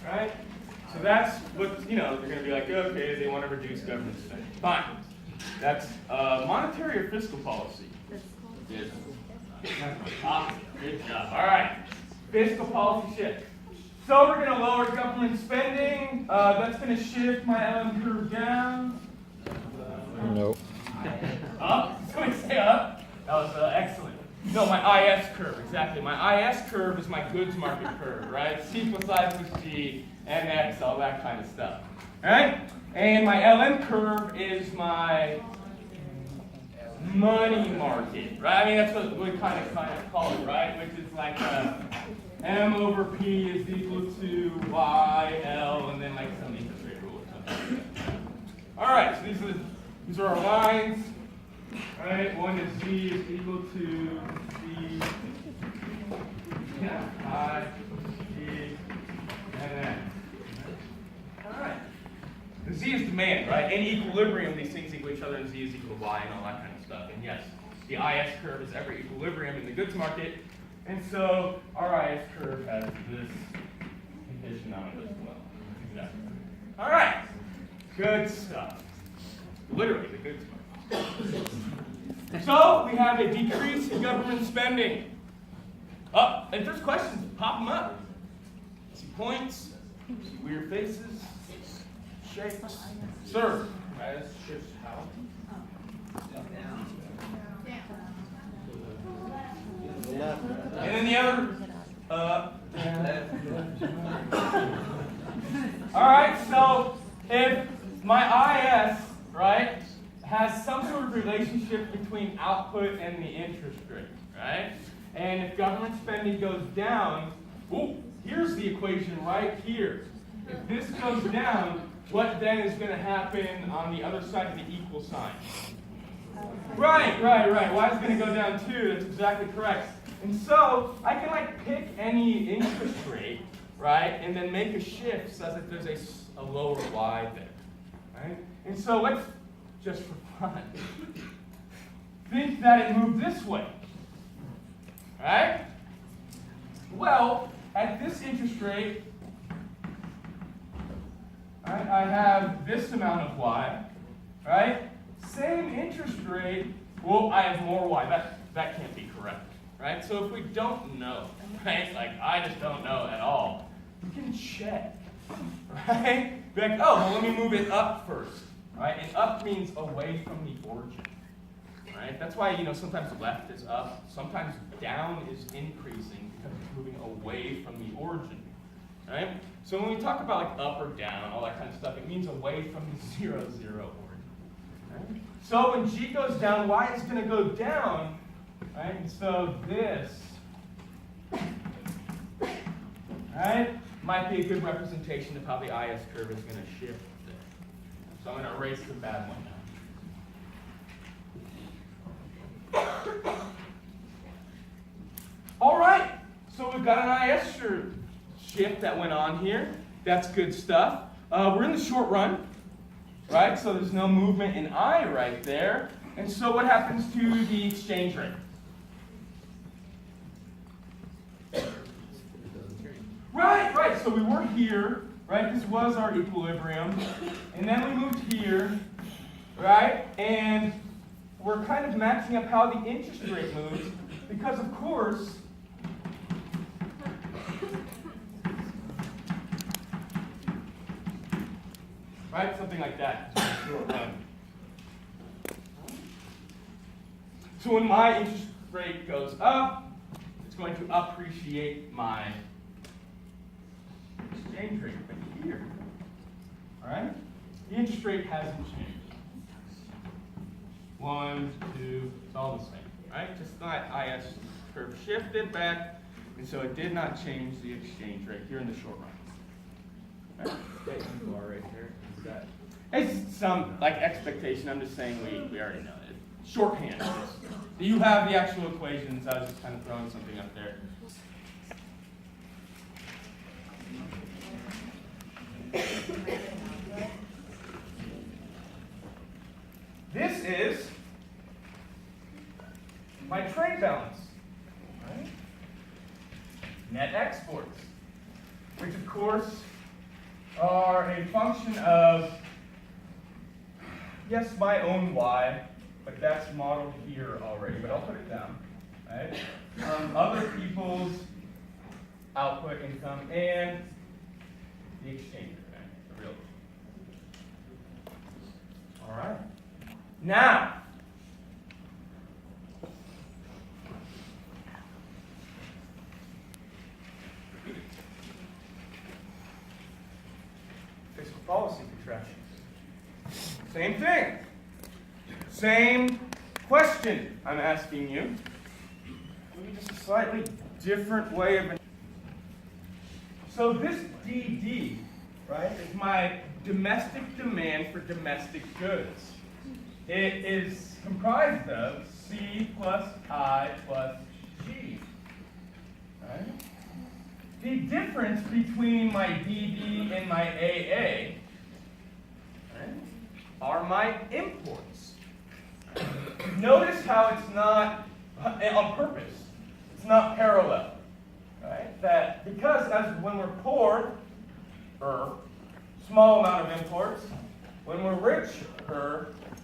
right? So that's what, they're going to be like, okay, they want to reduce government spending. Fine. That's monetary or fiscal policy? Yes. Good job. All right. Fiscal policy shift. So we're going to lower government spending. That's going to shift my LM curve down. Nope. Up? It's going to stay up. That was excellent. No, my IS curve, exactly. My IS curve is my goods market curve, right? C plus I plus G, MX, all that kind of stuff. All right? And my LM curve is my money market, right? I mean, that's what we kind of call it, right? Which is like M over P is equal to Y, L, and then like some interest rate rule or something like that. All right, so these are our lines. All right, one is Z is equal to C, I, G, and X. All right. The Z is demand, right? In equilibrium, these things equal each other, and Z is equal to Y and all that kind of stuff. And yes, the IS curve is every equilibrium in the goods market, and so our IS curve has this condition on it as well. Exactly. All right. Good stuff. Literally, the goods market. So we have a decrease in government spending. If there's questions, pop them up. See points, see weird faces, shapes. Sir. IS shifts how? And then the other. All right, so if my IS, right, has some sort of relationship between output and the interest rate, right? And if government spending goes down, here's the equation right here. If this goes down, what then is going to happen on the other side of the equal sign? Right. Y is going to go down too. That's exactly correct. And so I can pick any interest rate, right, and then make a shift so that there's a lower Y there, right? And so let's, just for fun, think that it moved this way, right? Well, at this interest rate, right, I have this amount of Y, right? Same interest rate, I have more Y. That can't be correct, right? So if we don't know, right, I just don't know at all, we can check, right? Be like, let me move it up first, right? And up means away from the origin, right? That's why, sometimes left is up, sometimes down is increasing because it's moving away from the origin, right? So when we talk about up or down, all that kind of stuff, it means away from the 0, 0 origin. Right? So when G goes down, Y is going to go down, right? And so this, right, might be a good representation of how the IS curve is going to shift there. So I'm going to erase the bad one now. All right, so we've got an IS shift that went on here. That's good stuff. We're in the short run, right? So there's no movement in I right there. And so what happens to the exchange rate? Right. So we were here, right? This was our equilibrium. And then we moved here, right? And we're kind of matching up how the interest rate moves because, of course, right? Something like that. So when my interest rate goes up, it's going to appreciate my exchange rate right here. All right? The interest rate hasn't changed. 1, 2, it's all the same, right? Just that IS curve shifted back, and so it did not change the exchange rate here in the short run. Right? That bar right there. Is that? It's some expectation. I'm just saying we already know it. Shorthand. Do you have the actual equations? I was just kind of throwing something up there. This is my trade balance, right? Net exports, which of course are a function of, yes, my own y, but that's modeled here already, but I'll put it down, right? Other people's output income and the exchange rate, the real. All right. Now, fiscal policy contraction. Same thing. Same question I'm asking you. Maybe just a slightly different way of. So this DD, right, is my domestic demand for domestic goods. It is comprised of C plus I plus G. Right? The difference between my DD and my AA, right, are my imports. Notice how it's not on purpose. It's not parallel. Right? That because as when we're poor, small amount of imports. When we're rich,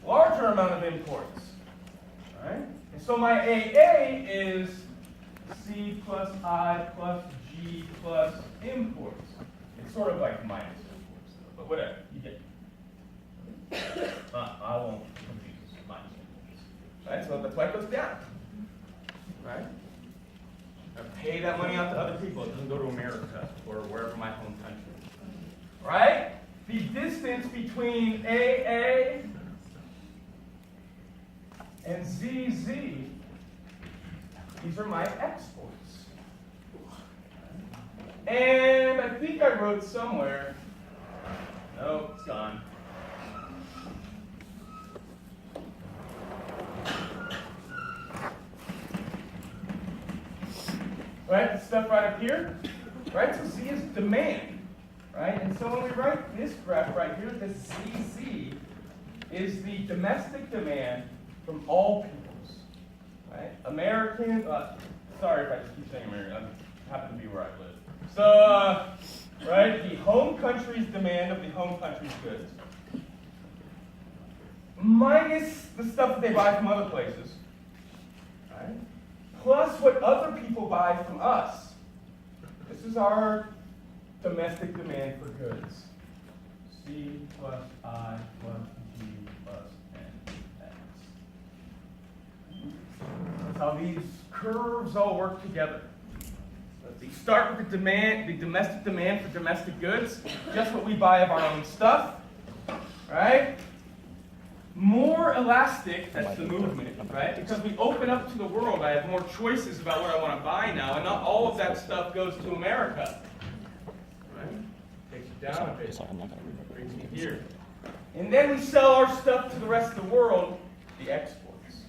larger amount of imports. Right? And so my AA is C plus I plus G plus imports. It's sort of like minus imports, but whatever, you get it. I won't confuse minus imports. Right? So that's why it goes down. Right? I pay that money out to other people. It doesn't go to America or wherever my home country is. Right? The distance between AA and ZZ, these are my exports. And I think I wrote somewhere, no, it's gone. Right, the stuff right up here, right? So Z is demand, right? And so when we write this graph right here, the ZZ is the domestic demand from all peoples, right? American, sorry if I just keep saying American, I happen to be where I live. So, right, the home country's demand of the home country's goods, minus the stuff that they buy from other places, right? Plus what other people buy from us. This is our domestic demand for goods. C plus I plus G plus NX. That's how these curves all work together. You start with the demand, the domestic demand for domestic goods, just what we buy of our own stuff, right? More elastic, that's the movement, right? Because we open up to the world, I have more choices about what I want to buy now, and not all of that stuff goes to America. Right? Takes it down a bit, brings me here. And then we sell our stuff to the rest of the world, the exports,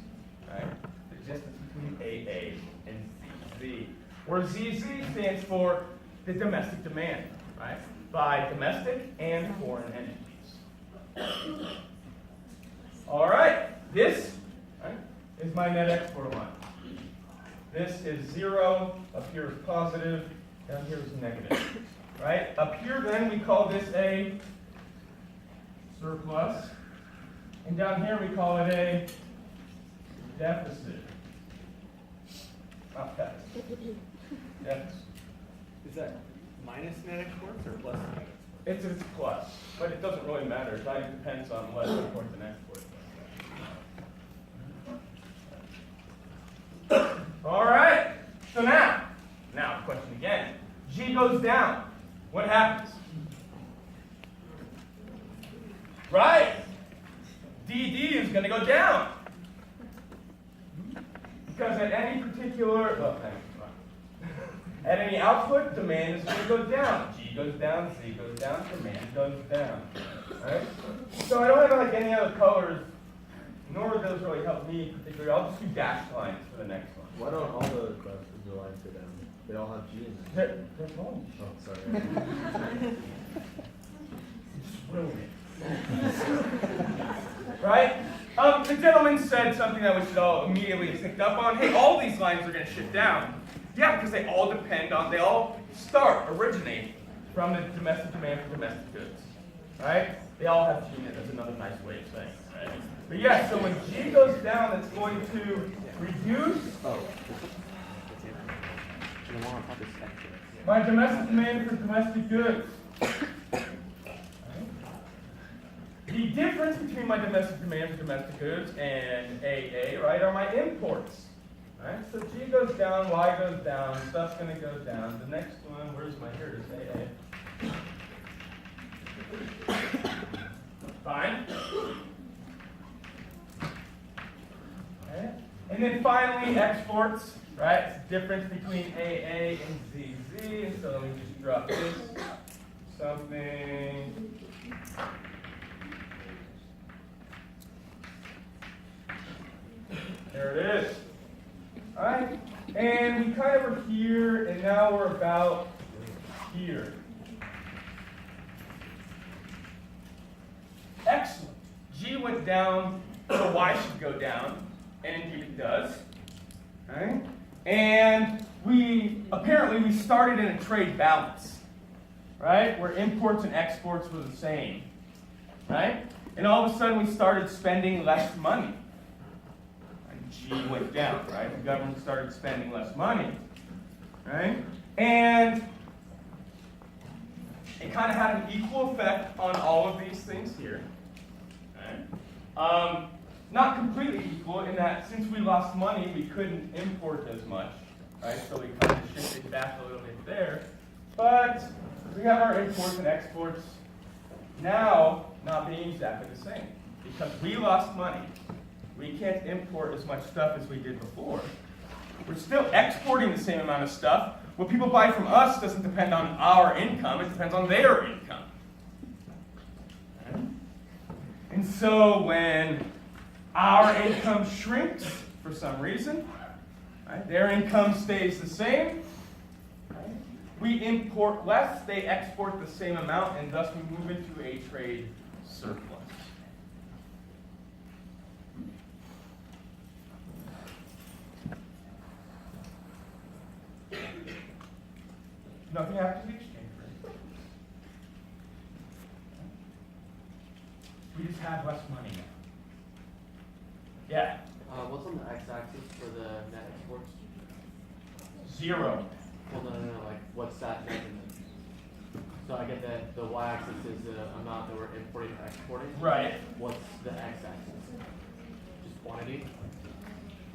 right? The distance between AA and ZZ. Where ZZ stands for the domestic demand, right? By domestic and foreign entities. All right, this, right, is my net export line. This is 0, up here is positive, down here is negative. Right? Up here then we call this a surplus, and down here we call it a deficit. Not deficit. Deficit. Is that minus net exports or plus net exports? It's plus, but it doesn't really matter. It depends on what import and export. All right. So now the question again. G goes down. What happens? Right. DD is going to go down. Because at any particular, at any output, demand is going to go down. G goes down, Z goes down, demand goes down. Right? So I don't have like any other colors, nor do those really help me particularly. I'll just do dashed lines for the next one. Why don't all the classes go lines go down? They all have G in them. They're wrong. Oh, sorry. Just ruin it. Right? The gentleman said something that we should all immediately have picked up on. Hey, all these lines are going to shift down. Yeah, because they all originate from the domestic demand for domestic goods, right? They all have G in it. That's another nice way of saying it, right? But yeah, so when G goes down, that's going to reduce my domestic demand for domestic goods. The difference between my domestic demand for domestic goods and AA, right, are my imports. Right? So G goes down, Y goes down, stuff's going to go down. The next one, where's my, here it is, AA. Fine. Okay. And then finally, exports, right? It's the difference between AA and ZZ. And so let me just drop this. Something. There it is. All right. And we kind of were here, and now we're about here. Excellent. G went down, so Y should go down, and indeed it does. All right? And apparently we started in a trade balance, right? Where imports and exports were the same, right? And all of a sudden we started spending less money. And G went down, right? The government started spending less money, right? And it kind of had an equal effect on all of these things here. Right? Not completely equal in that since we lost money, we couldn't import as much, right? So we kind of shifted back a little bit there. But we have our imports and exports now not being exactly the same because we lost money. We can't import as much stuff as we did before. We're still exporting the same amount of stuff. What people buy from us doesn't depend on our income, it depends on their income. Right? And so when our income shrinks for some reason, right, their income stays the same, right? We import less, they export the same amount, and thus we move into a trade surplus. Nothing happens to the exchange rate. We just have less money now. Yeah. What's on the x-axis for the net exports? 0. Well, no, like, what's that measurement? So I get that the y-axis is the amount that we're importing and exporting. Right. What's the x-axis? Just quantity?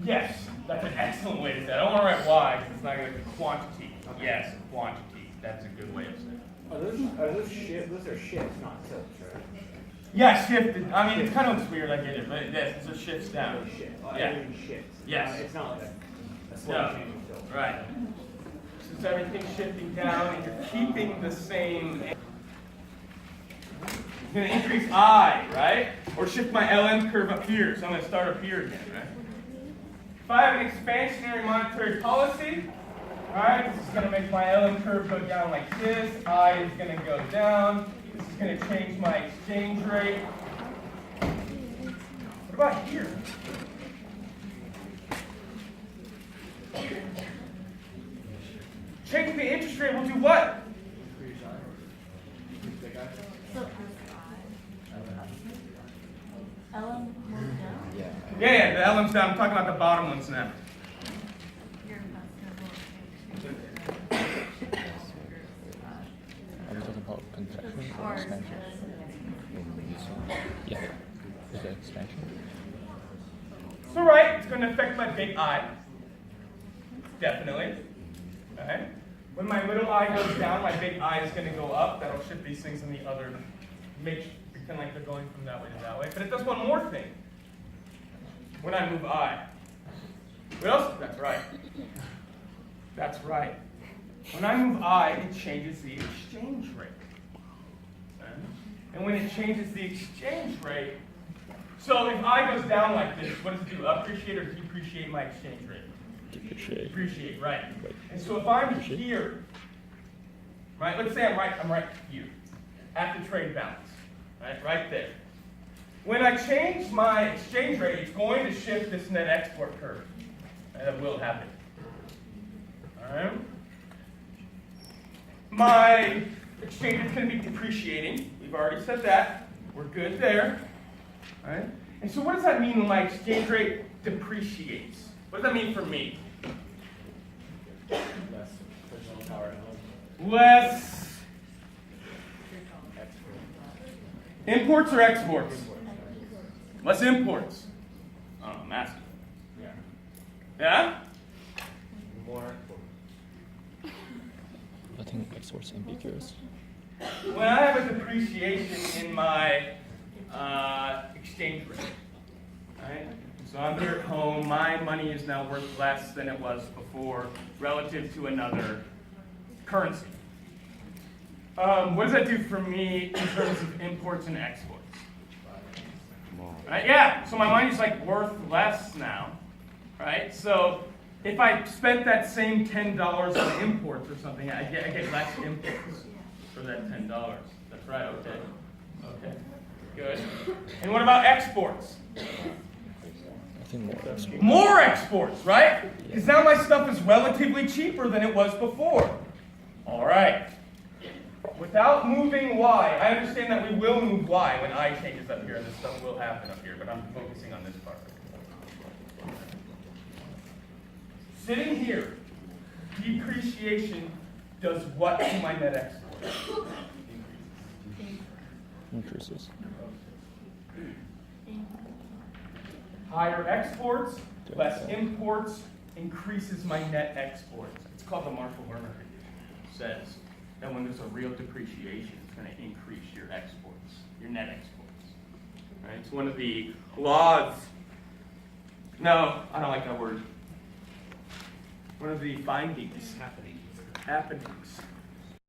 Yes, that's an excellent way to say it. I don't want to write y because it's not going to be quantity. Okay. Yes, quantity. That's a good way of saying it. Are those shifts? Those are shifts, not tilts, right? Yeah, shifted. I mean, it kind of looks weird, I get it, but yes, it's a shifts down. Those shifts. Yeah. Everything shifts. Yes. It's not like a slow No. changing tilt. Right. Since everything's shifting down and you're keeping the same, it's going to increase I, right? Or shift my LM curve up here. So I'm going to start up here again, right? If I have an expansionary monetary policy, all right, this is going to make my LM curve go down like this. I is going to go down. This is going to change my exchange rate. What about here? Changing the interest rate will do what? So, Ellen will know. Yeah, the LM's down. I'm talking about the bottom ones now. Your investor will change. I'm talking about contraction or Or expansion. Yeah. Is it expansion? So right, it's going to affect my big I. Definitely. Okay. When my little I goes down, my big I is going to go up. That'll shift these things in the other, pretend like they're going from that way to that way. But it does one more thing. When I move I. What else? That's right. That's right. When I move I, it changes the exchange rate. Okay? And when it changes the exchange rate, so if I goes down like this, what does it do? Appreciate or depreciate my exchange rate? Depreciate. Depreciate, right. And so if I'm here, right, let's say I'm right here, at the trade balance, right there. When I change my exchange rate, it's going to shift this net export curve. And it will happen. All right? My exchange rate's going to be depreciating. We've already said that. We're good there. All right? And so what does that mean when my exchange rate depreciates? What does that mean for me? Less purchasing power at home. Less Export. imports or exports? Less imports. Oh, massive. Yeah. Yeah? More export. I think export's ambiguous. When I have a depreciation in my exchange rate, right? So I'm here at home, my money is now worth less than it was before relative to another currency. What does that do for me in terms of imports and exports? Right? Yeah, so my money's like worth less now, right? So if I spent that same $10 on imports or something, I get less imports for that $10. That's right, okay. Okay, good. And what about exports? I think more export. More exports, right? Because now my stuff is relatively cheaper than it was before. All right. Without moving y, I understand that we will move y when I changes up here, and this stuff will happen up here, but I'm focusing on this part. Sitting here, depreciation does what to my net export? Increases. Higher exports, less imports, increases my net exports. It's called the Marshall-Lerner condition. It says that when there's a real depreciation, it's going to increase your exports, your net exports. Right? It's one of the laws. No, I don't like that word. One of the findings. Happenings